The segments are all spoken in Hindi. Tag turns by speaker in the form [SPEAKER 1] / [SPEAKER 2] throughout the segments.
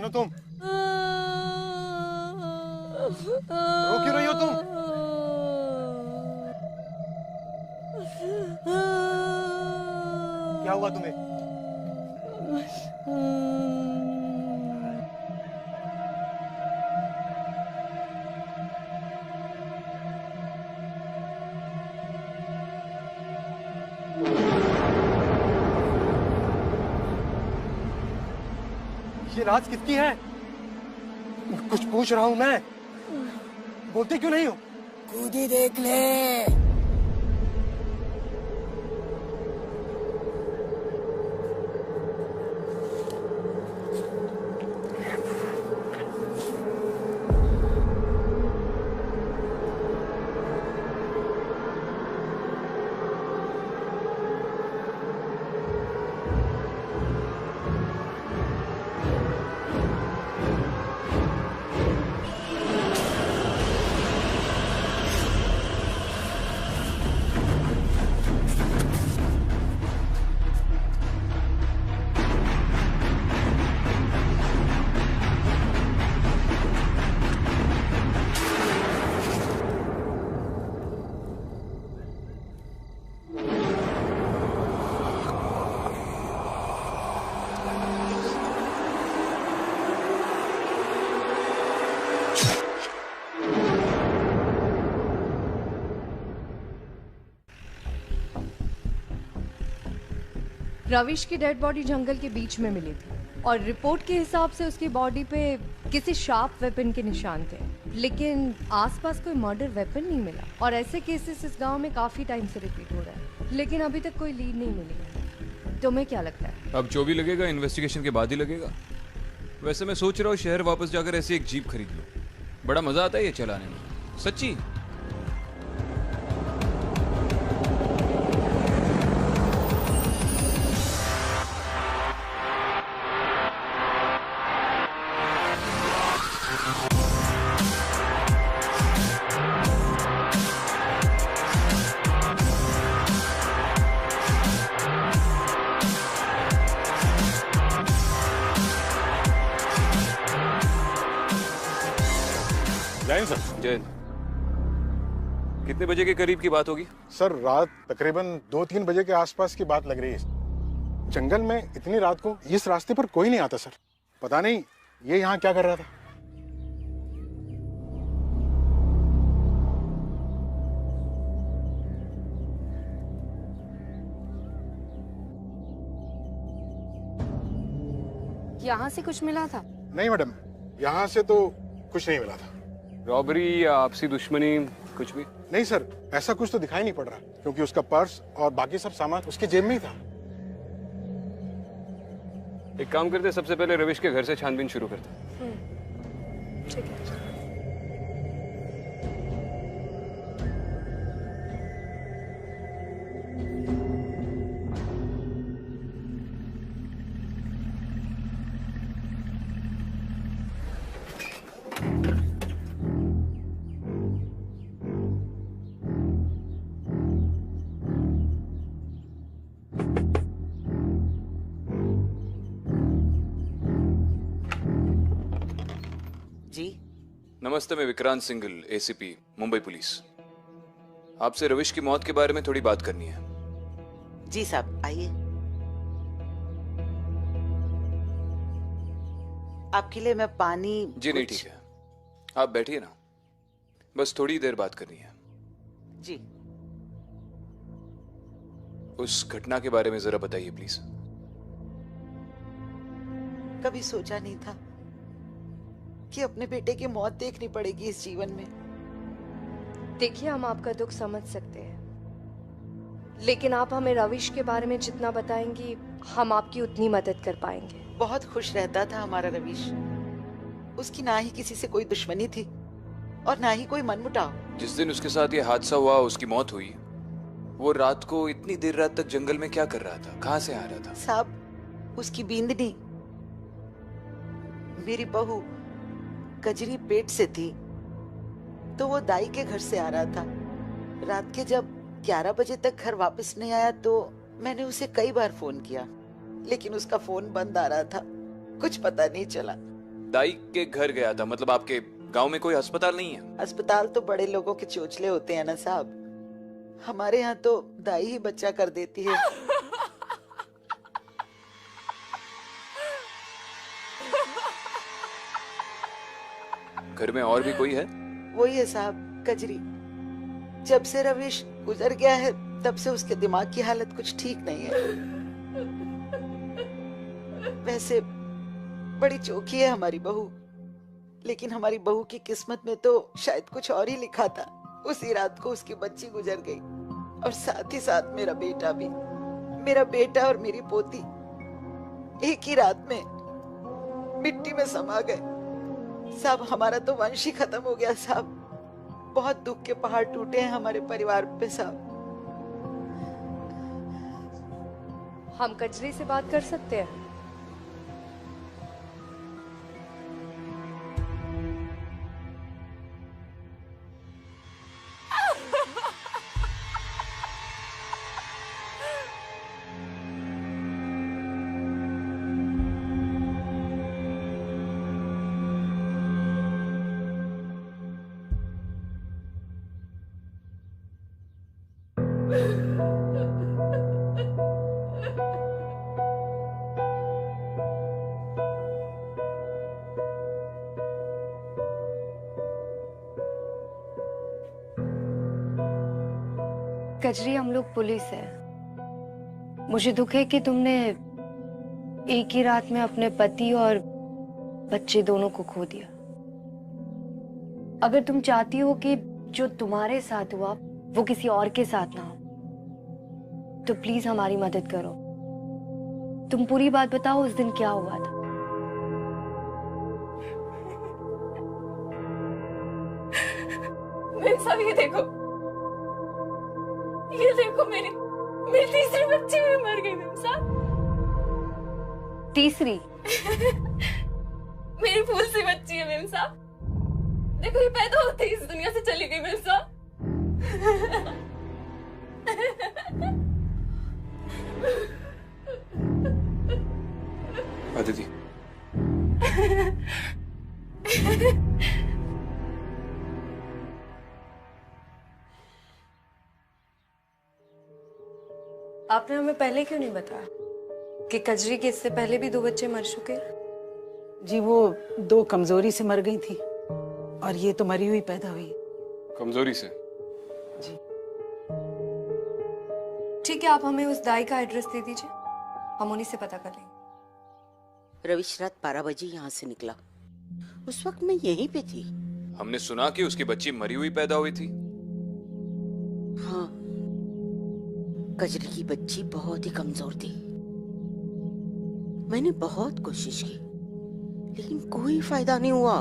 [SPEAKER 1] कौन हो तुम? रो क्यों रही हो तुम? क्या हुआ तुम्हें? ये राज किसकी है? कुछ पूछ रहा हूं मैं, बोलते क्यों नहीं हो?
[SPEAKER 2] खुद ही देख ले।
[SPEAKER 3] रविश की डेड बॉडी जंगल के बीच में मिली थी और रिपोर्ट के हिसाब से उसकी बॉडी पे किसी शार्प वेपन के निशान थे, लेकिन आसपास कोई मर्डर वेपन नहीं मिला। और ऐसे केसेस इस गांव में काफी टाइम से रिपीट हो रहा है, लेकिन अभी तक कोई लीड नहीं मिली। तुम्हें क्या लगता है?
[SPEAKER 4] अब जो भी लगेगा इन्वेस्टिगेशन के बाद ही लगेगा। वैसे मैं सोच रहा हूँ शहर वापस जाकर ऐसी एक जीप खरीद लूँ, बड़ा मजा आता है ये चलाने में, सच्ची। जैन, कितने बजे के करीब की बात होगी?
[SPEAKER 1] सर रात तकरीबन 2-3 बजे के आसपास की बात लग रही है। जंगल में इतनी रात को इस रास्ते पर कोई नहीं आता सर। पता नहीं ये यहाँ क्या कर रहा था।
[SPEAKER 5] यहाँ से कुछ मिला था?
[SPEAKER 1] नहीं मैडम, यहाँ से तो कुछ नहीं मिला था।
[SPEAKER 4] रॉबरी या आपसी दुश्मनी कुछ भी?
[SPEAKER 1] नहीं सर, ऐसा कुछ तो दिखाई नहीं पड़ रहा, क्योंकि उसका पर्स और बाकी सब सामान उसके जेब में ही था।
[SPEAKER 4] एक काम करते, सबसे पहले रविश के घर से छानबीन शुरू करते।
[SPEAKER 5] ठीक है।
[SPEAKER 4] नमस्ते, मैं विक्रांत सिंघल, एसीपी मुंबई पुलिस। आपसे रविश की मौत के बारे में थोड़ी बात करनी है।
[SPEAKER 2] जी साहब, आइए। आपके लिए मैं पानी?
[SPEAKER 4] जी नहीं, ठीक है, आप बैठिए ना, बस थोड़ी देर बात करनी है।
[SPEAKER 2] जी।
[SPEAKER 4] उस घटना के बारे में जरा बताइए प्लीज।
[SPEAKER 2] कभी सोचा नहीं था कि अपने बेटे की मौत देखनी पड़ेगी इस जीवन में।
[SPEAKER 3] देखिए, हम आपका दुख समझ सकते हैं, लेकिन आप हमें रविश के बारे में जितना बताएंगी हम आपकी उतनी मदद कर पाएंगे।
[SPEAKER 2] बहुत खुश रहता था हमारा रविश। उसकी ना ही किसी से कोई दुश्मनी थी और ना ही कोई मनमुटाव।
[SPEAKER 4] जिस दिन उसके साथ ये हादसा हुआ, उसकी मौत हुई, वो रात को इतनी देर रात तक जंगल में क्या कर रहा था, कहाँ से आ रहा था?
[SPEAKER 2] साहब, उसकी बींदनी, मेरी बहू कजरी पेट से थी, तो वो दाई के घर से आ रहा था। रात के जब 11 बजे तक घर वापस नहीं आया तो मैंने उसे कई बार फोन किया, लेकिन उसका फोन बंद आ रहा था। कुछ पता नहीं चला।
[SPEAKER 4] दाई के घर गया था, मतलब आपके गांव में कोई अस्पताल नहीं है?
[SPEAKER 2] अस्पताल तो बड़े लोगों के चोचले होते हैं ना साहब, हमारे यहाँ तो दाई ही बच्चा कर देती है।
[SPEAKER 4] घर में और भी कोई है?
[SPEAKER 2] वही है साहब, कजरी। जब से रविश गुजर गया है तब से उसके दिमाग की हालत कुछ ठीक नहीं है। वैसे बड़ी चौकी है हमारी बहू, लेकिन हमारी बहू की किस्मत में तो शायद कुछ और ही लिखा था। उसी रात को उसकी बच्ची गुजर गई और साथ ही साथ मेरा बेटा भी। मेरा बेटा और मेरी पोती एक ही रात में मिट्टी में समा गए। साहब हमारा तो वंश ही खत्म हो गया साहब। बहुत दुख के पहाड़ टूटे हैं हमारे परिवार पे साहब।
[SPEAKER 3] हम कजरी से बात कर सकते हैं?
[SPEAKER 5] कजरी, हम लोग पुलिस है। मुझे दुख है कि तुमने एक ही रात में अपने पति और बच्चे दोनों को खो दिया। अगर तुम चाहती हो कि जो तुम्हारे साथ हुआ वो किसी और के साथ ना हो, तो प्लीज हमारी मदद करो। तुम पूरी बात बताओ, उस दिन क्या हुआ था?
[SPEAKER 6] मेरे साथ ये देखो मेरी तीसरी बच्ची भी मर गई मेरे साथ।
[SPEAKER 5] तीसरी?
[SPEAKER 6] मेरी फूल सी बच्ची है मेरे साथ। देखो ये पैदा होते ही इस दुनिया से चली गई मेरे साथ।
[SPEAKER 4] अदिति,
[SPEAKER 5] आपने हमें पहले क्यों नहीं बताया कि कजरी के इससे पहले भी 2 बच्चे मर चुके हैं?
[SPEAKER 2] जी वो 2 कमजोरी से मर गई थी और ये तो मरी हुई पैदा हुई।
[SPEAKER 4] कमजोरी से?
[SPEAKER 2] जी
[SPEAKER 5] ठीक है, आप हमें उस दाई का एड्रेस दे दीजिए, हम उन्हीं से पता कर लेंगे।
[SPEAKER 7] रविश रात 12 बजे यहाँ से निकला। उस वक्त मैं यहीं पे थी।
[SPEAKER 4] हमने सुना कि उसकी बच्ची मरी हुई पैदा हुई थी।
[SPEAKER 7] हाँ, कजरी की बच्ची बहुत ही कमजोर थी। मैंने बहुत कोशिश की लेकिन कोई फायदा नहीं हुआ।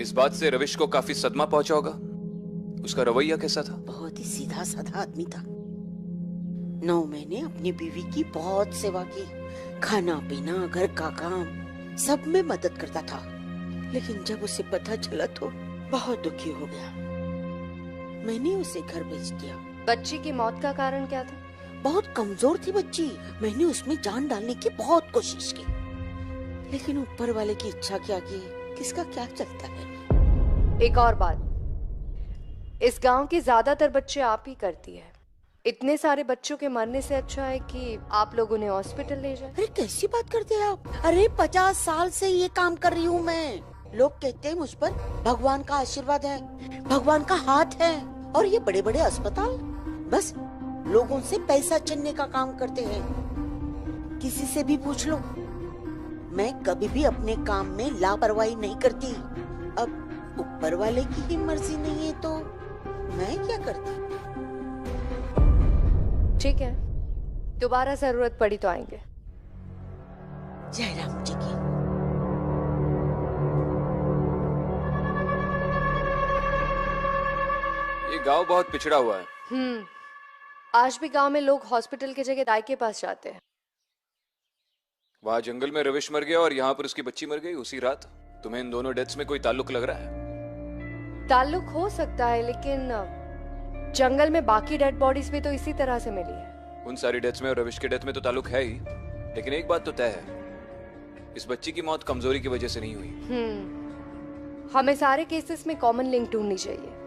[SPEAKER 4] इस बात से रविश को काफी सदमा पहुंचा होगा। उसका रवैया कैसा था?
[SPEAKER 7] बहुत ही सीधा साधा आदमी था। 9 महीने अपनी बीवी की बहुत सेवा की, खाना पीना घर का काम सब में मदद करता था। लेकिन जब उसे पता चला तो बहुत दुखी हो गया। मैंने उसे घर भेज दिया।
[SPEAKER 5] बच्ची की मौत का कारण क्या था?
[SPEAKER 7] बहुत कमजोर थी बच्ची। मैंने उसमें जान डालने की बहुत कोशिश की, लेकिन ऊपर वाले की इच्छा के आगे किसका क्या चलता है।
[SPEAKER 5] एक और बात, इस गांव के ज्यादातर बच्चे आप ही करती है। इतने सारे बच्चों के मरने से अच्छा है कि आप लोग उन्हें हॉस्पिटल ले जाएं।
[SPEAKER 7] अरे कैसी बात करते हैं आप? अरे 50 साल से ये काम कर रही हूँ मैं। लोग कहते हैं मुझ पर भगवान का आशीर्वाद है, भगवान का हाथ है। और ये बड़े बड़े अस्पताल बस लोगों से पैसा छीनने का काम करते हैं। किसी से भी पूछ लो, मैं कभी भी अपने काम में लापरवाही नहीं करती। अब ऊपर वाले की ही मर्जी नहीं है तो मैं क्या करती।
[SPEAKER 5] ठीक है, दोबारा जरूरत पड़ी तो आएंगे।
[SPEAKER 7] जयराम जी की।
[SPEAKER 4] ये गांव बहुत पिछड़ा हुआ है।
[SPEAKER 5] आज भी गांव में लोग हॉस्पिटल की जगह दाई के पास जाते हैं।
[SPEAKER 4] वहां जंगल में रविश मर गया और यहाँ पर उसकी बच्ची मर गई उसी रात। तुम्हें इन दोनों डेथ्स में कोई ताल्लुक लग रहा है?
[SPEAKER 5] ताल्लुक हो सकता है, लेकिन जंगल में बाकी डेड बॉडीज भी तो इसी तरह से मिली है।
[SPEAKER 4] उन सारी डेथ्स में और रविश के डेथ में तो ताल्लुक है ही, लेकिन एक बात तो तय है, इस बच्ची की मौत कमजोरी की वजह से नहीं हुई।
[SPEAKER 3] हमें सारे केसेस में कॉमन लिंक ढूंढनी चाहिए।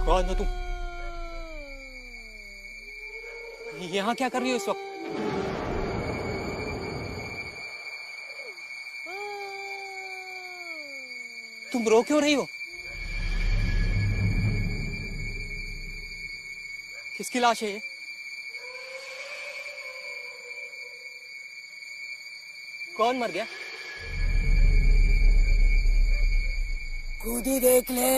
[SPEAKER 8] कौन हो तुम? यहाँ क्या कर रही हो इस वक्त? तुम रो क्यों रही हो? किसकी लाश है ये? कौन मर गया? खुद ही देख ले।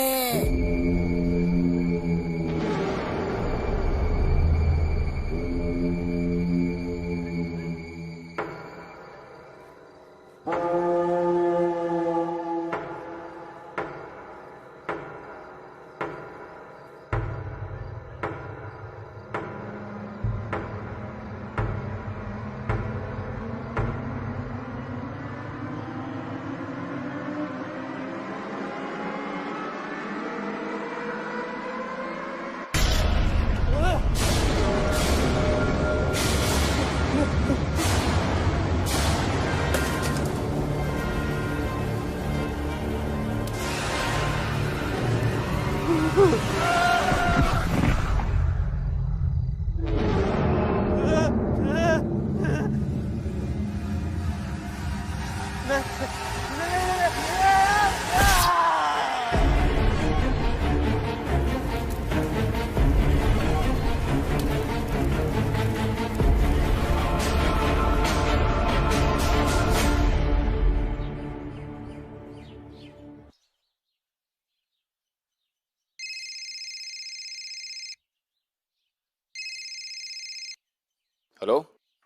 [SPEAKER 4] हेलो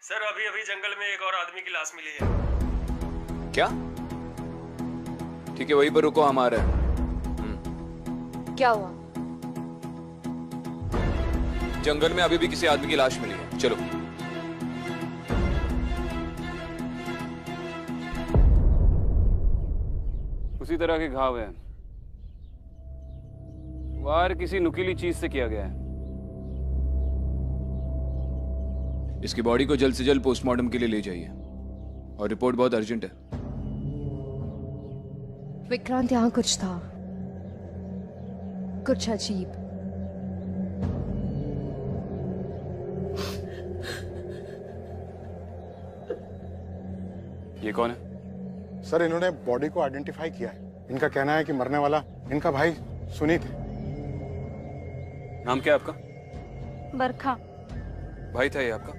[SPEAKER 9] सर, अभी अभी जंगल में एक और आदमी की लाश मिली है।
[SPEAKER 4] क्या? ठीक है, वहीं पर रुको, हम आ रहे हैं।
[SPEAKER 3] क्या हुआ?
[SPEAKER 4] जंगल में अभी भी किसी आदमी की लाश मिली है, चलो।
[SPEAKER 10] उसी तरह के घाव हैं। वार किसी नुकीली चीज से किया गया है।
[SPEAKER 4] इसकी बॉडी को जल्द से जल्द पोस्टमार्टम के लिए ले जाइए, और रिपोर्ट बहुत अर्जेंट है।
[SPEAKER 3] विक्रांत, यहाँ कुछ था, कुछ अजीब।
[SPEAKER 10] ये कौन है?
[SPEAKER 1] सर, इन्होंने बॉडी को आइडेंटिफाई किया है। इनका कहना है कि मरने वाला इनका भाई सुनीत है।
[SPEAKER 10] नाम क्या है आपका?
[SPEAKER 11] बरखा।
[SPEAKER 10] भाई था ये आपका?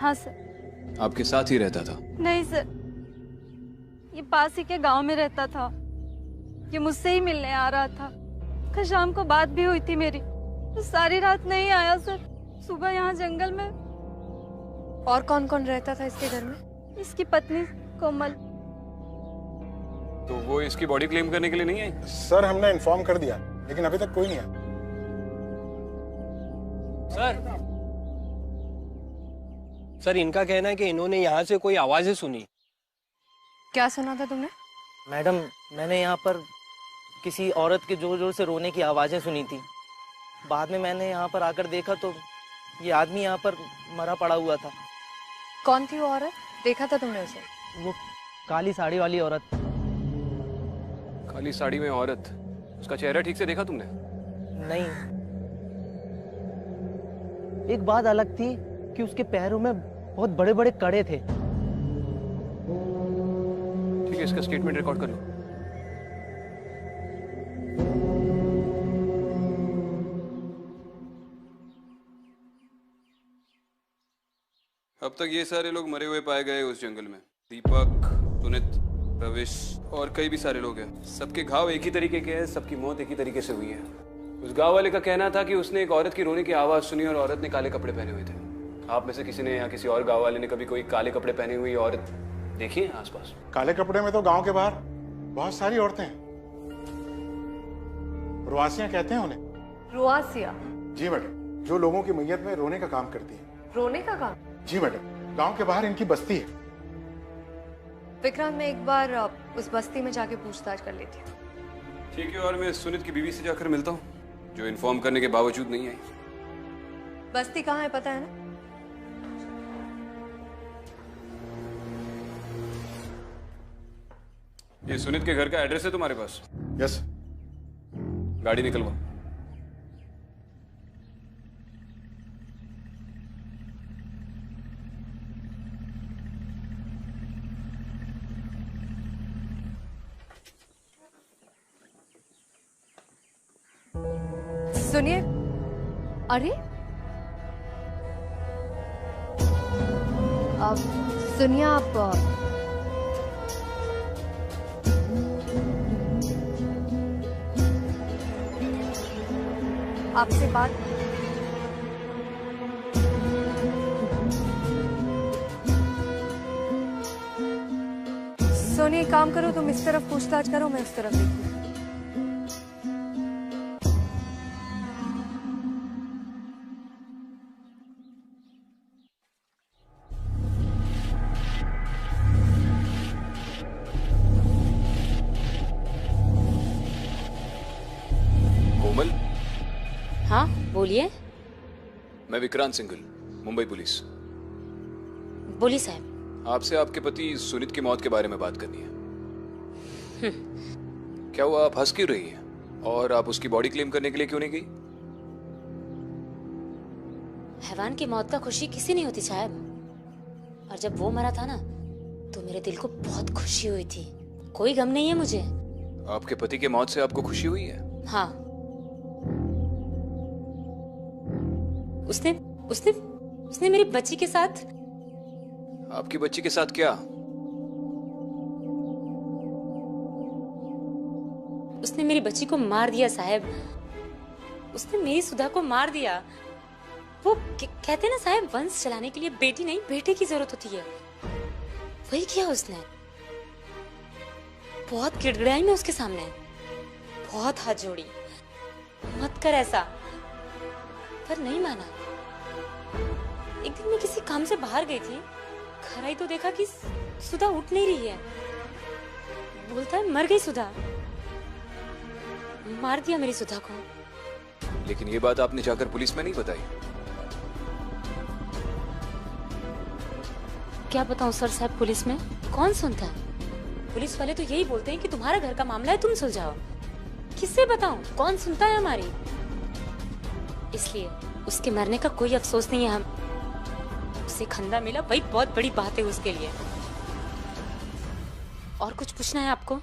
[SPEAKER 11] हाँ सर।
[SPEAKER 4] आपके साथ ही रहता था?
[SPEAKER 11] नहीं सर, ये पास ही के गांव में रहता था। ये मुझसे ही मिलने आ रहा था। कल शाम को बात भी हुई थी मेरी, तो सारी रात नहीं आया सर। सुबह यहाँ जंगल में
[SPEAKER 3] और कौन कौन रहता था इसके घर में?
[SPEAKER 11] इसकी पत्नी कोमल।
[SPEAKER 10] तो वो इसकी बॉडी क्लेम करने के लिए नहीं आई?
[SPEAKER 1] सर हमने इन्फॉर्म कर दिया लेकिन अभी तक कोई नहीं आया।
[SPEAKER 8] सर इनका कहना है कि इन्होंने यहाँ से कोई आवाजें सुनी।
[SPEAKER 3] क्या सुना था तुमने?
[SPEAKER 12] मैडम मैंने यहाँ पर किसी औरत के जोर जोर से रोने की आवाज़ें सुनी थी। बाद में मैंने यहाँ पर आकर देखा तो ये आदमी यहाँ पर मरा पड़ा हुआ था।
[SPEAKER 3] कौन थी वो औरत? देखा था तुमने उसे?
[SPEAKER 12] वो काली साड़ी वाली औरत।
[SPEAKER 10] काली साड़ी में औरत? उसका चेहरा ठीक से देखा तुमने?
[SPEAKER 12] नहीं, एक बात अलग थी कि उसके पैरों में बहुत बड़े बड़े कड़े थे।
[SPEAKER 10] ठीक है, इसका स्टेटमेंट रिकॉर्ड कर लो। अब तक ये सारे लोग मरे हुए पाए गए उस जंगल में। दीपक, सुनित, रविश और कई भी सारे लोग हैं। सबके घाव एक ही तरीके के हैं, सबकी मौत एक ही तरीके से हुई है। उस गांव वाले का कहना था कि उसने एक औरत की रोने की आवाज सुनी और औरत ने काले कपड़े पहने हुए थे। आप में से किसी ने या किसी और गांव वाले ने कभी कोई काले कपड़े पहने हुई औरत देखी है आसपास?
[SPEAKER 1] काले कपड़े में तो गांव के बाहर बहुत सारी औरतें हैं। रुआसियां कहते हैं उन्हें।
[SPEAKER 3] रुआसिया?
[SPEAKER 1] जी मैडम, जो लोगों की मैयत में रोने का काम करती है।
[SPEAKER 3] रोने का काम?
[SPEAKER 1] जी मैडम, गांव के बाहर इनकी बस्ती है।
[SPEAKER 3] विक्रांत, मैं एक बार उस बस्ती में जाके पूछताछ कर लेती हूँ।
[SPEAKER 10] ठीक है, और मैं सुनित की बीवी से जाकर मिलता हूँ जो इन्फॉर्म करने के बावजूद नहीं आई।
[SPEAKER 3] बस्ती कहाँ है पता है ना?
[SPEAKER 10] ये सुनित के घर का एड्रेस है तुम्हारे पास?
[SPEAKER 1] यस।
[SPEAKER 10] गाड़ी निकलवा।
[SPEAKER 3] सुनिए, अरे अब सुनिए, आप आपसे बात। सोनी, एक काम करो, तुम इस तरफ पूछताछ करो, मैं उस तरफ देखूं।
[SPEAKER 10] कोमल?
[SPEAKER 13] हाँ बोलिए।
[SPEAKER 10] मैं विक्रांत सिंघल, मुंबई पुलिस।
[SPEAKER 13] बोलिए साहब।
[SPEAKER 10] आपसे आपके पति सुनित की मौत के बारे में बात करनी है। क्या हुआ, आप हंस क्यों रही हैं? और आप उसकी बॉडी क्लेम करने के लिए क्यों नहीं गई?
[SPEAKER 13] हैवान की मौत का खुशी किसी नहीं होती साहब, और जब वो मरा था ना तो मेरे दिल को बहुत खुशी हुई थी। कोई गम नहीं है मुझे।
[SPEAKER 10] आपके पति के मौत से आपको खुशी हुई है?
[SPEAKER 13] हाँ, उसने उसने उसने मेरी बच्ची के साथ।
[SPEAKER 10] आपकी बच्ची के साथ क्या?
[SPEAKER 13] उसने मेरी बच्ची को मार दिया साहब। उसने मेरी सुधा को मार दिया। वो कहते हैं ना साहब, वंश चलाने के लिए बेटी नहीं बेटे की जरूरत होती है। वही किया उसने। बहुत गिड़गिड़ाई मैं उसके सामने, बहुत हाथ जोड़ी, मत कर ऐसा, पर नहीं माना। एक दिन मैं किसी काम से बाहर गई थी, घर आई तो देखा कि सुधा उठ नहीं रही है। बोलता है मर गई सुधा। मार दिया मेरी सुधा को।
[SPEAKER 10] लेकिन ये बात आपने जाकर पुलिस में नहीं बताई?
[SPEAKER 13] क्या बताऊं सर साहब, पुलिस में कौन सुनता है? पुलिस वाले तो यही बोलते हैं कि तुम्हारा घर का मामला है, तुम सुलझाओ। किससे बताऊं, कौन सुनता है हमारी? इसलिए उसके मरने का कोई अफसोस नहीं है। हम उसे खंदा मिला, वही बहुत बड़ी बात है उसके लिए। और कुछ पूछना है आपको?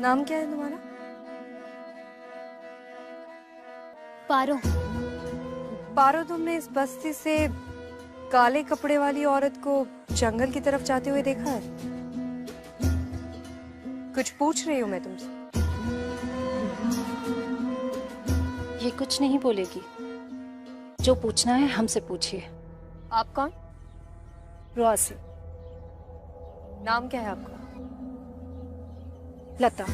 [SPEAKER 3] नाम क्या है तुम्हारा?
[SPEAKER 5] पारो।
[SPEAKER 3] पारो, तुमने इस बस्ती से काले कपड़े वाली औरत को जंगल की तरफ जाते हुए देखा है? कुछ पूछ रही हूँ मैं तुमसे।
[SPEAKER 14] ये कुछ नहीं बोलेगी। जो पूछना है हमसे पूछिए।
[SPEAKER 3] आप कौन?
[SPEAKER 14] रोआसी।
[SPEAKER 3] नाम क्या है आपका?
[SPEAKER 14] लता।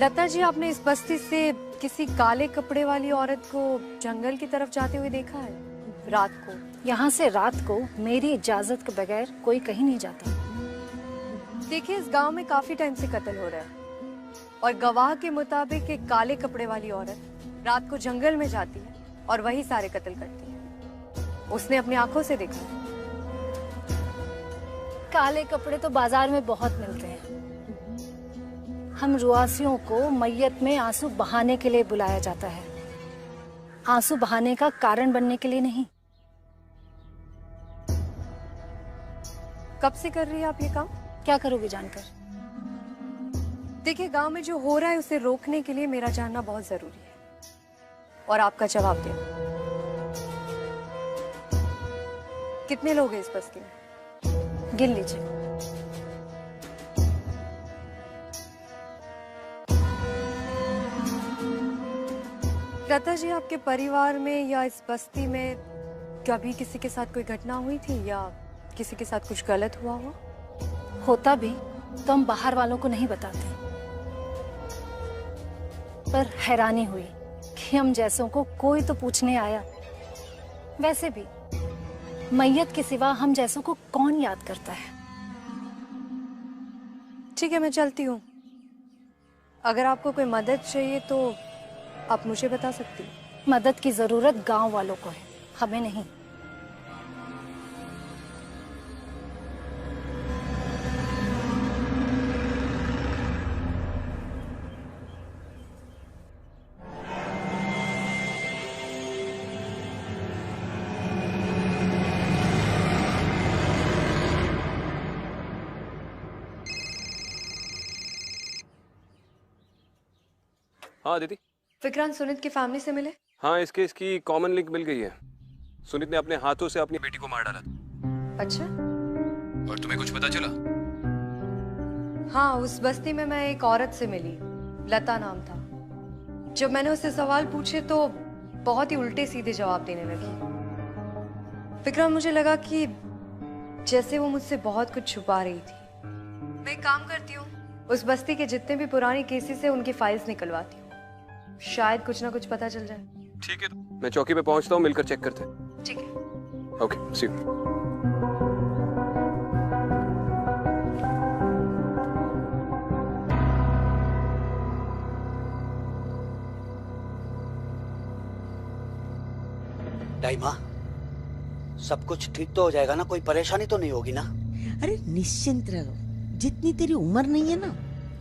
[SPEAKER 3] लता जी, आपने इस बस्ती से किसी काले कपड़े वाली औरत को जंगल की तरफ जाते हुए देखा है रात को?
[SPEAKER 14] यहाँ से रात को मेरी इजाजत के बगैर कोई कहीं नहीं जाता।
[SPEAKER 3] देखिए, इस गांव में काफी टाइम से कत्ल हो रहा है और गवाह के मुताबिक एक काले कपड़े वाली औरत रात को जंगल में जाती है और वही सारे कत्ल करती है। उसने अपनी आंखों से देखा।
[SPEAKER 14] काले कपड़े तो बाजार में बहुत मिलते हैं। हम रुआसियों को मैयत में आंसू बहाने के लिए बुलाया जाता है, आंसू बहाने का कारण बनने के लिए नहीं।
[SPEAKER 3] कब से कर रही है आप ये काम?
[SPEAKER 14] क्या करोगे जानकर?
[SPEAKER 3] देखिए, गांव में जो हो रहा है उसे रोकने के लिए मेरा जानना बहुत जरूरी है और आपका जवाब देना। कितने लोग हैं इस बस्ती में?
[SPEAKER 14] गिन लीजिए।
[SPEAKER 3] लता जी, आपके परिवार में या इस बस्ती में कभी किसी के साथ कोई घटना हुई थी या किसी के साथ कुछ गलत हुआ हो?
[SPEAKER 14] होता भी तो हम बाहर वालों को नहीं बताते, पर हैरानी हुई कि हम जैसों को कोई तो पूछने आया। वैसे भी मैयत के सिवा हम जैसों को कौन याद करता है।
[SPEAKER 3] ठीक है, मैं चलती हूँ। अगर आपको कोई मदद चाहिए तो आप मुझे बता सकती हैं।
[SPEAKER 14] मदद की जरूरत गांव वालों को है, हमें नहीं।
[SPEAKER 10] हाँ दीदी।
[SPEAKER 3] विक्रांत सुनीत की फैमिली से मिले?
[SPEAKER 10] हाँ, इसके इसकी कॉमन लिंक मिल गई है। सुनीत ने अपने हाथों से अपनी बेटी को मार डाला था।
[SPEAKER 3] अच्छा।
[SPEAKER 4] और तुम्हें कुछ पता चला?
[SPEAKER 3] हाँ, उस बस्ती में मैं एक औरत से मिली, लता नाम था। जब मैंने उससे सवाल पूछे तो बहुत ही उल्टे सीधे जवाब देने लगी। विक्रांत, मुझे लगा कि जैसे वो मुझसे बहुत कुछ छुपा रही थी। मैं एक काम करती हूँ, उस बस्ती के जितने भी पुराने केसेस है उनकी फाइल्स निकलवाती हूँ। शायद कुछ ना कुछ पता चल जाए।
[SPEAKER 10] ठीक है, तो मैं चौकी पे पहुंचता हूँ, मिलकर चेक करते हैं।
[SPEAKER 3] ठीक है।
[SPEAKER 10] Okay, C you.
[SPEAKER 15] दाइमा, सब कुछ ठीक तो हो जाएगा ना? कोई परेशानी तो नहीं होगी ना?
[SPEAKER 7] अरे निश्चिंत रहो, जितनी तेरी उम्र नहीं है ना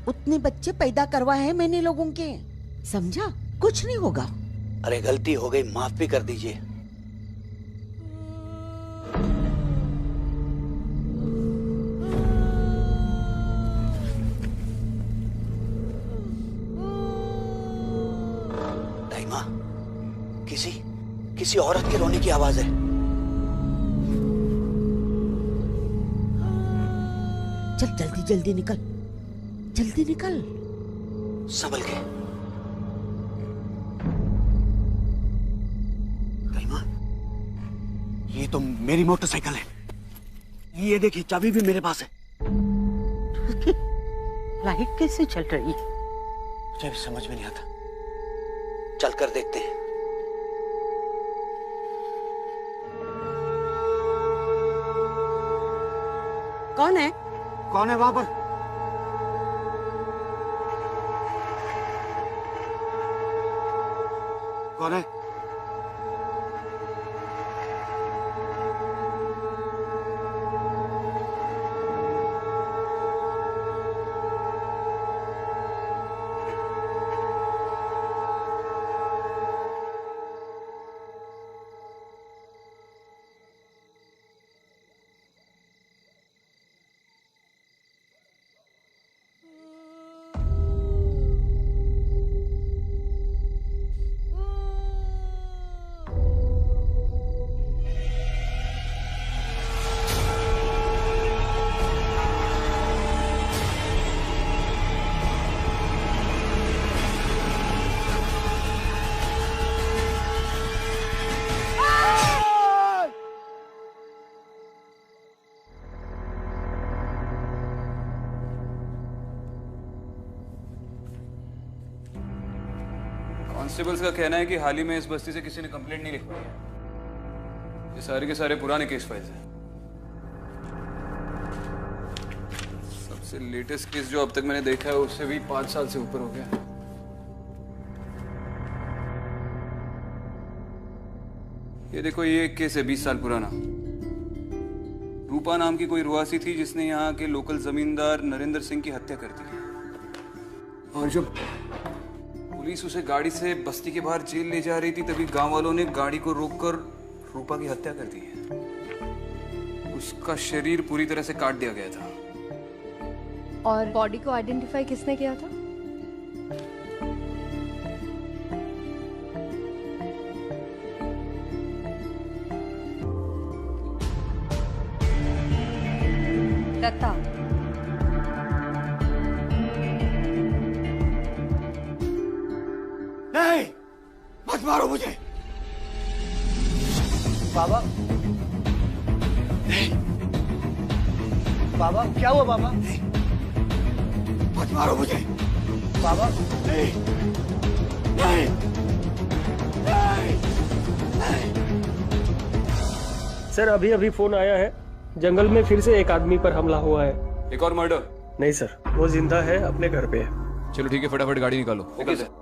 [SPEAKER 7] उतने बच्चे पैदा करवाए हैं मैंने लोगों के, समझा? कुछ नहीं होगा।
[SPEAKER 15] अरे गलती हो गई, माफ भी कर दीजिए। दाइमा, किसी औरत के रोने की आवाज है।
[SPEAKER 7] चल जल्दी जल्दी निकल, जल्दी निकल।
[SPEAKER 15] संभल के। दाइमा, ये तो मेरी मोटरसाइकिल है। ये देखिए, चाबी भी मेरे पास है।
[SPEAKER 7] लाइट कैसे चल रही है?
[SPEAKER 15] मुझे भी समझ में नहीं आता। चल कर देखते हैं।
[SPEAKER 7] कौन है?
[SPEAKER 15] कौन है वहां पर? कौन है?
[SPEAKER 10] कांस्टेबल्स का कहना है कि हाल ही में इस बस्ती से किसी ने कंप्लेंट नहीं लिखवाई है। ये सारे के सारे पुराने केस फाइल्स हैं। सबसे लेटेस्ट केस जो अब तक मैंने देखा है उससे भी 5 साल से ऊपर हो गया। ये देखो, ये एक केस है 20 साल पुराना। रूपा नाम की कोई रुआसी थी जिसने यहाँ के लोकल जमींदार नरेंद्र सिंह की हत्या कर दी। और जब पुलिस उसे गाड़ी से बस्ती के बाहर जेल ले जा रही थी तभी गांव वालों ने गाड़ी को रोककर रूपा की हत्या कर दी है। उसका शरीर पूरी तरह से काट दिया गया था।
[SPEAKER 3] और बॉडी को आइडेंटिफाई किसने किया था? दत्ता।
[SPEAKER 15] नहीं, मत मारो मुझे।
[SPEAKER 8] बाबा,
[SPEAKER 15] नहीं।
[SPEAKER 8] बाबा क्या हुआ बाबा?
[SPEAKER 15] नहीं, मत मारो मुझे।
[SPEAKER 8] बाबा
[SPEAKER 15] नहीं, नहीं, नहीं, नहीं।
[SPEAKER 9] सर अभी अभी फोन आया है, जंगल में फिर से एक आदमी पर हमला हुआ है।
[SPEAKER 10] एक और मर्डर?
[SPEAKER 9] नहीं सर, वो जिंदा है, अपने घर पे है।
[SPEAKER 4] चलो ठीक है, फटाफट गाड़ी निकालो।
[SPEAKER 10] Okay sir.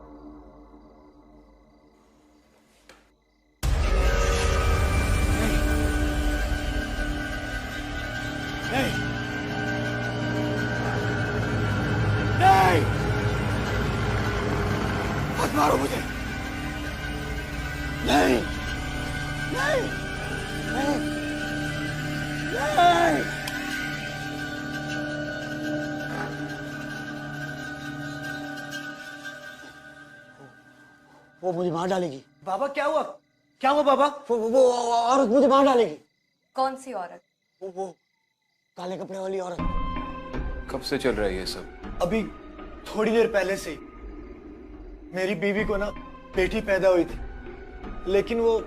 [SPEAKER 15] नहीं, नहीं, मत मारो मुझे। नहीं, नहीं, नहीं, नहीं। वो मुझे मार डालेगी।
[SPEAKER 8] बाबा क्या हुआ? क्या हुआ बाबा?
[SPEAKER 15] वो औरत मुझे मार डालेगी।
[SPEAKER 3] कौन सी औरत?
[SPEAKER 15] वो काले कपड़े वाली औरत।
[SPEAKER 10] कब से चल रहा है ये सब?
[SPEAKER 8] अभी थोड़ी देर पहले से। मेरी बीवी को ना बेटी पैदा हुई थी, लेकिन वो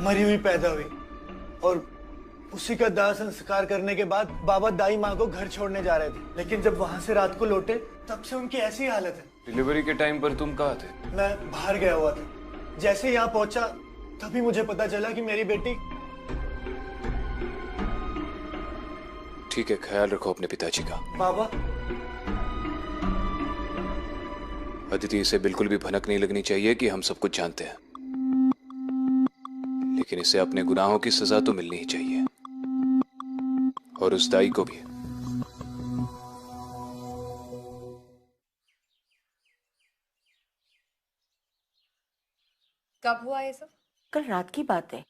[SPEAKER 8] मरी हुई पैदा हुई और उसी का दाह संस्कार करने के बाद बाबा दाई माँ को घर छोड़ने जा रहे थे, लेकिन जब वहां से रात को लौटे तब से उनकी ऐसी हालत है।
[SPEAKER 10] डिलीवरी के टाइम पर तुम कहाँ थे?
[SPEAKER 8] मैं बाहर गया हुआ था। जैसे यहाँ पहुंचा तभी मुझे पता चला कि मेरी बेटी।
[SPEAKER 10] ठीक है, ख्याल रखो अपने पिताजी का।
[SPEAKER 8] बाबा
[SPEAKER 10] अदिति, इसे बिल्कुल भी भनक नहीं लगनी चाहिए कि हम सब कुछ जानते हैं, लेकिन इसे अपने गुनाहों की सजा तो मिलनी ही चाहिए, और उस दाई को भी।
[SPEAKER 5] कब हुआ ये सब?
[SPEAKER 7] कल रात की बात है।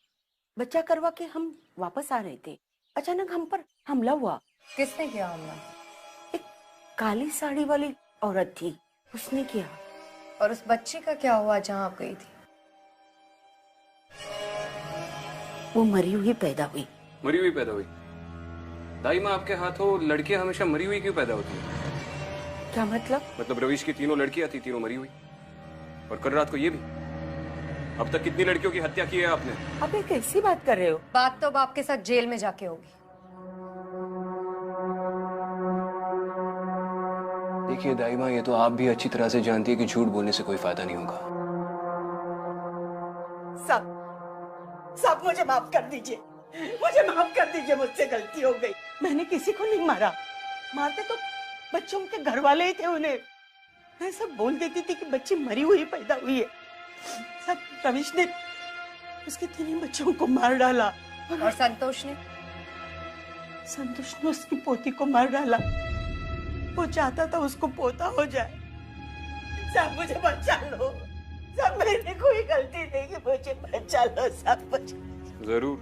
[SPEAKER 7] बच्चा करवा के हम वापस आ रहे थे, अचानक हम पर हमला हुआ।
[SPEAKER 5] किसने किया हमला?
[SPEAKER 7] एक काली साड़ी वाली औरत थी, उसने किया।
[SPEAKER 5] और उस बच्चे का क्या हुआ जहाँ आप गई थी?
[SPEAKER 7] वो मरी हुई पैदा हुई।
[SPEAKER 10] मरी हुई पैदा हुई? दाई माँ, आपके हाथों लड़कियां हमेशा मरी हुई क्यों पैदा होती हैं?
[SPEAKER 7] क्या मतलब?
[SPEAKER 10] मतलब रवीश की तीनों लड़कियां थी, तीनों मरी हुई, और कल रात को ये भी। अब तक कितनी लड़कियों की हत्या की है आपने?
[SPEAKER 7] अबे कैसी बात कर रहे हो?
[SPEAKER 5] बात तो बाप के साथ जेल में जाके होगी।
[SPEAKER 10] देखिए दाई माँ, ये तो आप भी अच्छी तरह से जानती है कि झूठ बोलने से कोई फायदा नहीं होगा।
[SPEAKER 7] सब मुझे माफ कर दीजिए, मुझे माफ कर दीजिए, मुझसे गलती हो गई। मैंने किसी को नहीं मारा, मारते तो बच्चों के घर वाले ही थे। उन्हें मैं सब बोल देती थी कि बच्ची मरी हुई पैदा हुई है। सब रविश ने उसके 3 बच्चों को मार डाला।
[SPEAKER 5] और संतोष ने
[SPEAKER 7] उसकी पोती को मार डाला। वो चाहता था उसको पोता हो जाए। सब मुझे बचा लो, सब मैंने कोई गलती नहीं की, मुझे बचा लो सब।
[SPEAKER 10] जरूर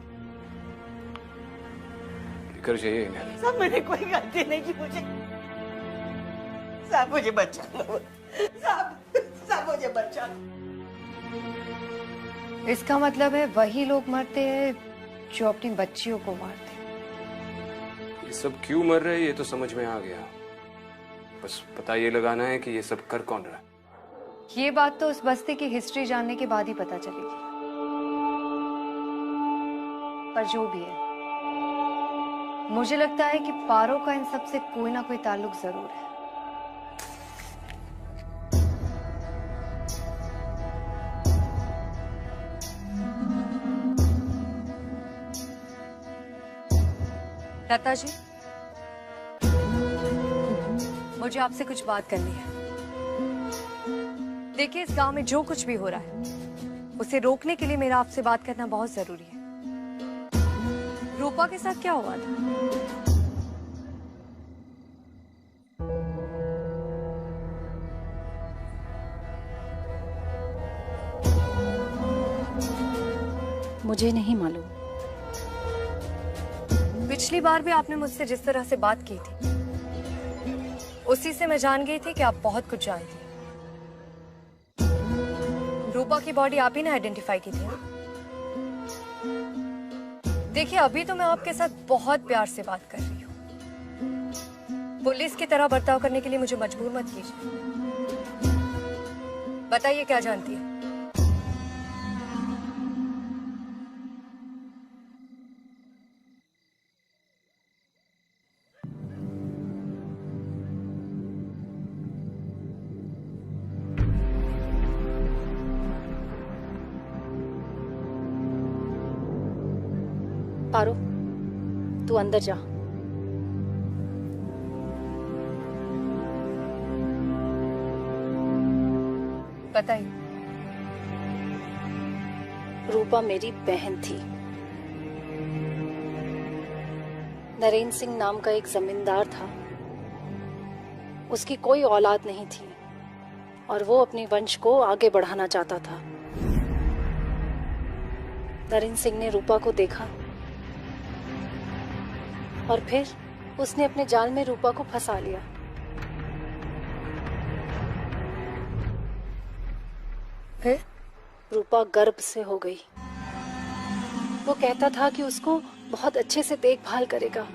[SPEAKER 10] फिक्र चाहिए।
[SPEAKER 7] सब मैंने कोई गलती नहीं की, मुझे सब मुझे बचा लो, सब मुझे बचा लो।
[SPEAKER 5] इसका मतलब है वही लोग मरते हैं जो अपनी बच्चियों को मारते हैं।
[SPEAKER 10] ये सब क्यों मर रहे हैं ये तो समझ में आ गया, बस पता ये लगाना है कि ये सब कर कौन रहा है।
[SPEAKER 5] ये बात तो उस बस्ती की हिस्ट्री जानने के बाद ही पता चलेगी। पर जो भी है, मुझे लगता है कि पारो का इन सब से कोई ना कोई ताल्लुक जरूर है।
[SPEAKER 3] लता जी, मुझे आपसे कुछ बात करनी है। देखिए, इस गांव में जो कुछ भी हो रहा है उसे रोकने के लिए मेरा आपसे बात करना बहुत जरूरी है। रूपा के साथ क्या हुआ था?
[SPEAKER 14] मुझे नहीं मालूम।
[SPEAKER 3] पिछली बार भी आपने मुझसे जिस तरह से बात की थी उसी से मैं जान गई थी कि आप बहुत कुछ जानती हैं। रूपा की बॉडी आप ही ने आइडेंटिफाई की थी। देखिए, अभी तो मैं आपके साथ बहुत प्यार से बात कर रही हूँ। पुलिस की तरह बर्ताव करने के लिए मुझे मजबूर मत कीजिए। बताइए, क्या जानती है?
[SPEAKER 14] पारो, तू अंदर जा।
[SPEAKER 3] बताइए।
[SPEAKER 14] रूपा मेरी बहन थी। नरेंद्र सिंह नाम का एक जमींदार था। उसकी कोई औलाद नहीं थी और वो अपने वंश को आगे बढ़ाना चाहता था। नरेंद्र सिंह ने रूपा को देखा और फिर उसने अपने जाल में रूपा को फंसा लिया।
[SPEAKER 3] फिर
[SPEAKER 14] रूपा गर्भ से हो गई। वो कहता था कि उसको बहुत अच्छे से देखभाल करेगा।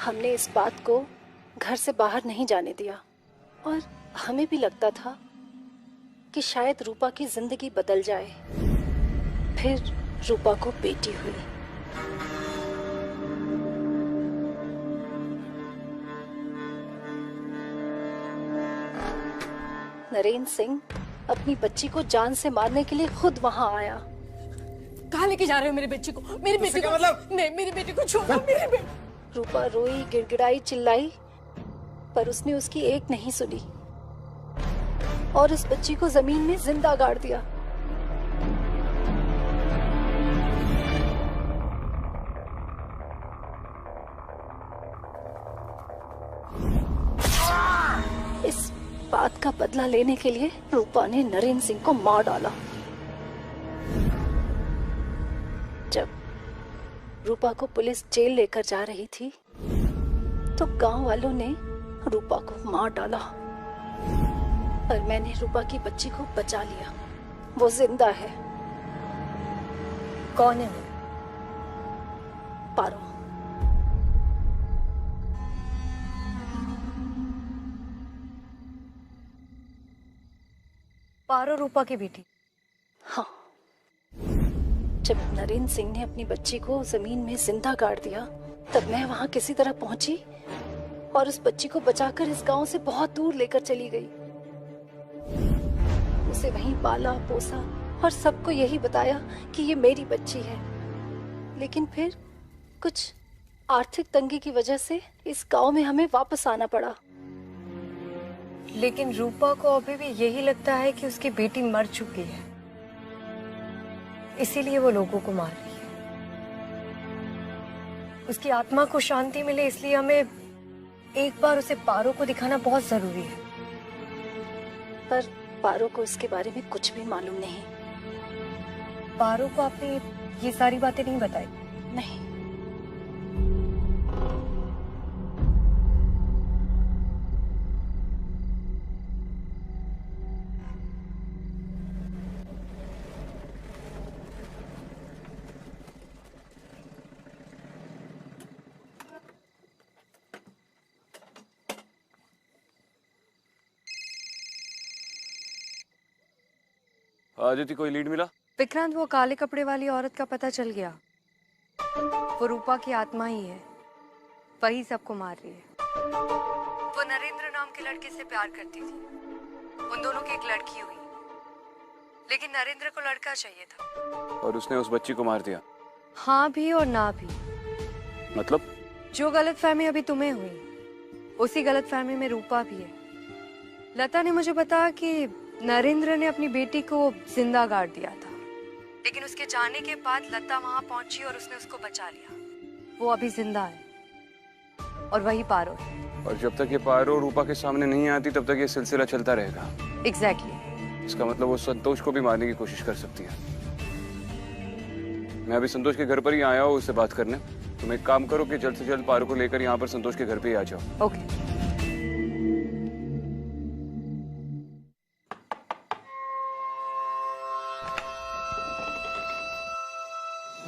[SPEAKER 14] हमने इस बात को घर से बाहर नहीं जाने दिया और हमें भी लगता था कि शायद रूपा की जिंदगी बदल जाए। फिर रूपा को बेटी हुई। नरेंद्र सिंह अपनी बच्ची को जान से मारने के लिए खुद वहां आया।
[SPEAKER 6] कहाँ लेके जा रहे हो मेरी बच्ची को? मेरी बेटी को मतलब? नहीं, मेरी बेटी को छोड़ो। मेरी बेटी।
[SPEAKER 14] रूपा रोई, गिड़गिड़ाई, चिल्लाई, पर उसने उसकी एक नहीं सुनी और उस बच्ची को जमीन में जिंदा गाड़ दिया। इस बात का बदला लेने के लिए रूपा ने नरेंद्र सिंह को मार डाला। जब रूपा को पुलिस जेल लेकर जा रही थी तो गांव वालों ने रूपा को मार डाला, पर मैंने रूपा की बच्ची को बचा लिया। वो जिंदा है।
[SPEAKER 3] कौन है वो?
[SPEAKER 14] पारो।
[SPEAKER 3] पारो रूपा की बेटी?
[SPEAKER 14] हाँ। जब नरेंद्र सिंह ने अपनी बच्ची को जमीन में जिंदा गाड़ दिया तब मैं वहां किसी तरह पहुंची और उस बच्ची को बचाकर इस गांव से बहुत दूर लेकर चली गई। उसे वहीं पाला पोसा और सबको यही बताया कि ये मेरी बच्ची है। लेकिन फिर कुछ आर्थिक तंगी की वजह से इस गांव में हमें वापस आना पड़ा।
[SPEAKER 3] लेकिन रूपा को अभी भी यही लगता है कि उसकी बेटी मर चुकी है, इसीलिए वो लोगों को मार रही है। उसकी आत्मा को शांति मिले इसलिए हमें एक बार उसे पारो को दिखाना बहुत जरूरी है।
[SPEAKER 14] पर पारो को इसके बारे में कुछ भी मालूम नहीं।
[SPEAKER 3] पारो को आपने ये सारी बातें नहीं बताई?
[SPEAKER 14] नहीं।
[SPEAKER 10] आदिति, कोई लीड मिला?
[SPEAKER 3] विक्रांत, वो काले कपड़े वाली औरत का पता चल गया। वो रूपा की आत्मा ही है, वही सबको मार रही है। वो नरेंद्र नाम के लड़के से प्यार करती थी। उन दोनों की एक लड़की हुई, लेकिन नरेंद्र को लड़का चाहिए था
[SPEAKER 10] और उसने उस बच्ची को मार दिया?
[SPEAKER 3] हाँ भी और ना भी।
[SPEAKER 10] मतलब?
[SPEAKER 3] जो गलतफहमी अभी तुम्हें हुई, उसी गलतफहमी में रूपा भी है। लता ने मुझे बताया कि नरेंद्र ने अपनी बेटी को जिंदा गाड़ दिया था, लेकिन उसके जाने के बाद लता वहां पहुंची और उसने उसको बचा लिया। वो अभी जिंदा है और वही पारो है।
[SPEAKER 10] और जब तक ये पारो रूपा के सामने नहीं आती तब तक ये सिलसिला चलता रहेगा।
[SPEAKER 3] एग्जैक्टली।
[SPEAKER 10] इसका मतलब वो संतोष को भी मारने की कोशिश कर सकती है। मैं अभी संतोष के घर पर ही आया हूँ उससे बात करने। तुम एक काम करो कि जल्द से जल्द पारो को लेकर यहाँ पर संतोष के घर पे ही आ जाओ।
[SPEAKER 3] ओके।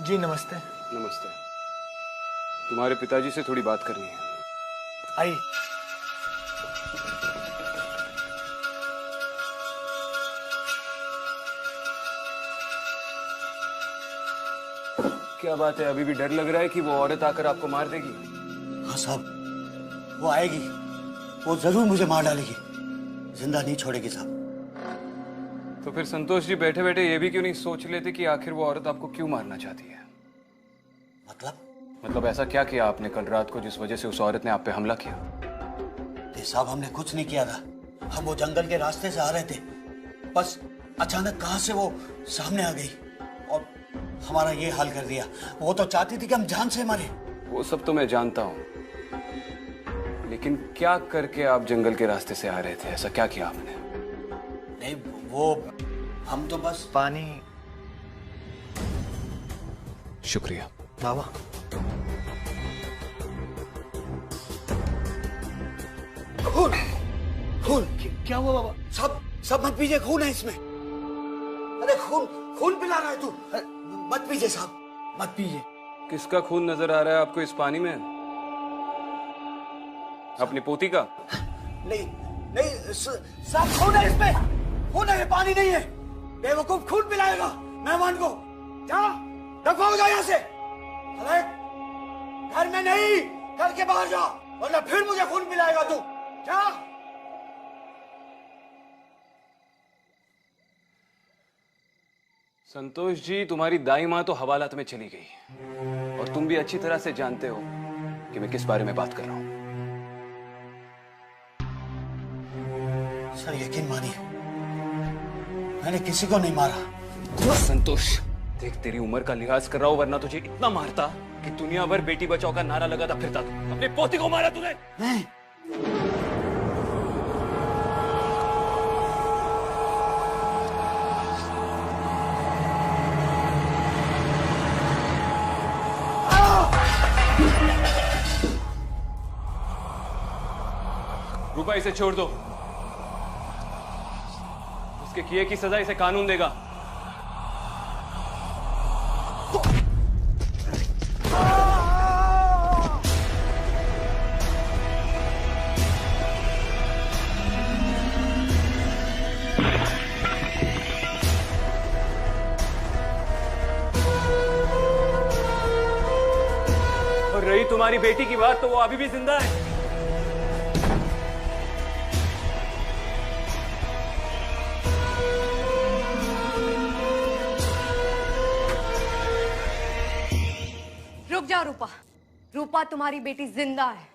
[SPEAKER 8] जी नमस्ते।
[SPEAKER 10] नमस्ते। तुम्हारे पिताजी से थोड़ी बात करनी है।
[SPEAKER 8] आइए।
[SPEAKER 10] क्या बात है, अभी भी डर लग रहा है कि वो औरत आकर आपको मार देगी?
[SPEAKER 15] हाँ साहब, वो आएगी, वो जरूर मुझे मार डालेगी, जिंदा नहीं छोड़ेगी साहब।
[SPEAKER 10] तो फिर संतोष जी बैठे बैठे ये भी क्यों नहीं सोच लेते कि आखिर वो औरत आपको क्यों मारना चाहती है? मतलब ऐसा क्या किया आपने कल रात को जिस वजह से उस औरत ने आप पे हमला किया?
[SPEAKER 15] साहब हमने कुछ नहीं किया था, हम वो जंगल के रास्ते से आ रहे थे, बस अचानक कहां से वो सामने आ गई और हमारा ये हाल कर दिया। वो तो चाहती थी कि हम जान से मरे।
[SPEAKER 10] वो सब तो मैं जानता हूँ, लेकिन क्या करके आप जंगल के रास्ते से आ रहे थे? ऐसा क्या किया आपने?
[SPEAKER 15] नहीं वो हम तो बस
[SPEAKER 8] पानी।
[SPEAKER 10] शुक्रिया
[SPEAKER 15] बाबा। खून खून क्या हुआ बाबा? सब सब मत पीजिए, खून है इसमें। अरे खून खून पिला रहा है तू, मत पीजिए साहब, मत पीजिए।
[SPEAKER 10] किसका खून नजर आ रहा है आपको इस पानी में? अपनी पोती का?
[SPEAKER 15] नहीं नहीं साहब, खून है इसमें, खून है, ये पानी नहीं है। बेवकूफ, खून पिलाएगा मेहमान को। जा रखो, हो जाओ यहाँ से। अरे घर में नहीं, घर के बाहर जा, वरना फिर मुझे खून पिलाएगा तू। जा।
[SPEAKER 10] संतोष जी, तुम्हारी दाई माँ तो हवालात में चली गई और तुम भी अच्छी तरह से जानते हो कि मैं किस बारे में बात कर रहा हूं।
[SPEAKER 15] सर यकीन मानिए, मैंने किसी को नहीं मारा।
[SPEAKER 10] संतोष देख, तेरी उम्र का लिहाज कर रहा हूं, वरना तुझे इतना मारता कि दुनिया भर बेटी बचाओ का नारा लगाता फिरता तू। अपने पोती को मारा तूने।
[SPEAKER 15] नहीं।
[SPEAKER 10] रूपा, इसे छोड़ दो। उसके किए की सजा इसे कानून देगा। और रही तुम्हारी बेटी की बात, तो वो अभी भी जिंदा है।
[SPEAKER 3] रुक जाओ रूपा। रूपा, तुम्हारी बेटी जिंदा है।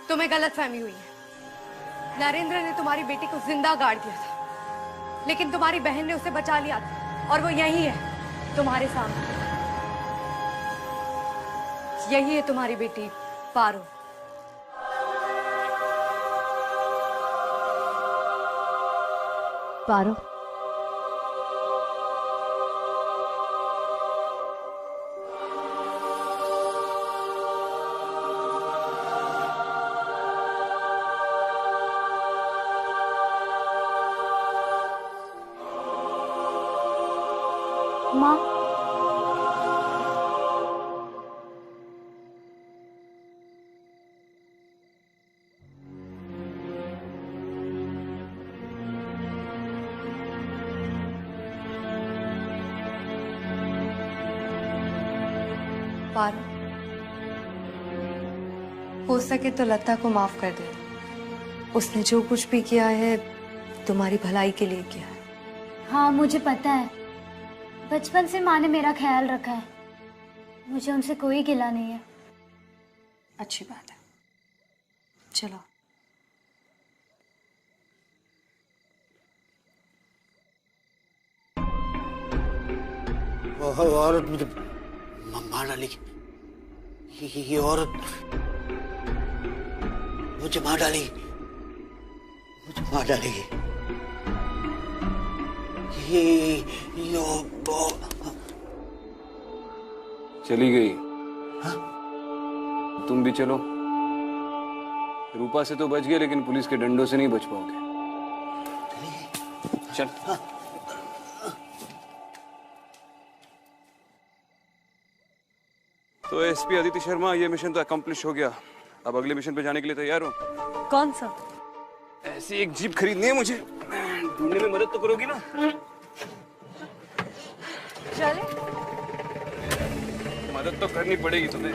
[SPEAKER 3] तुम्हें गलतफहमी हुई है। नरेंद्र ने तुम्हारी बेटी को जिंदा गाड़ दिया था, लेकिन तुम्हारी बहन ने उसे बचा लिया था और वो यही है तुम्हारे सामने। यही है तुम्हारी बेटी पारो। पारो,
[SPEAKER 5] माँ,
[SPEAKER 3] पारो, हो सके तो लता को माफ कर दे। उसने जो कुछ भी किया है तुम्हारी भलाई के लिए किया है।
[SPEAKER 14] हाँ मुझे पता है, बचपन से माँ ने मेरा ख्याल रखा है, मुझे उनसे कोई गिला नहीं है।
[SPEAKER 16] अच्छी बात है, चलो।
[SPEAKER 15] वो औरत मुझे मार डालेगी, ये औरत मुझे मार डालेगी, मुझे मार डालेगी।
[SPEAKER 10] चली गई। तुम भी चलो। रूपा से तो बच गए, लेकिन पुलिस के डंडों से नहीं बच पाओगे। चल। तो एसपी अदिति शर्मा, ये मिशन तो अकम्प्लिश हो गया। अब अगले मिशन पे जाने के लिए तैयार हो?
[SPEAKER 11] कौन सा?
[SPEAKER 10] ऐसी एक जीप खरीदनी है मुझे। ढूंढने में मदद तो करोगी ना?
[SPEAKER 11] चले।
[SPEAKER 10] मदद तो करनी पड़ेगी तुम्हें।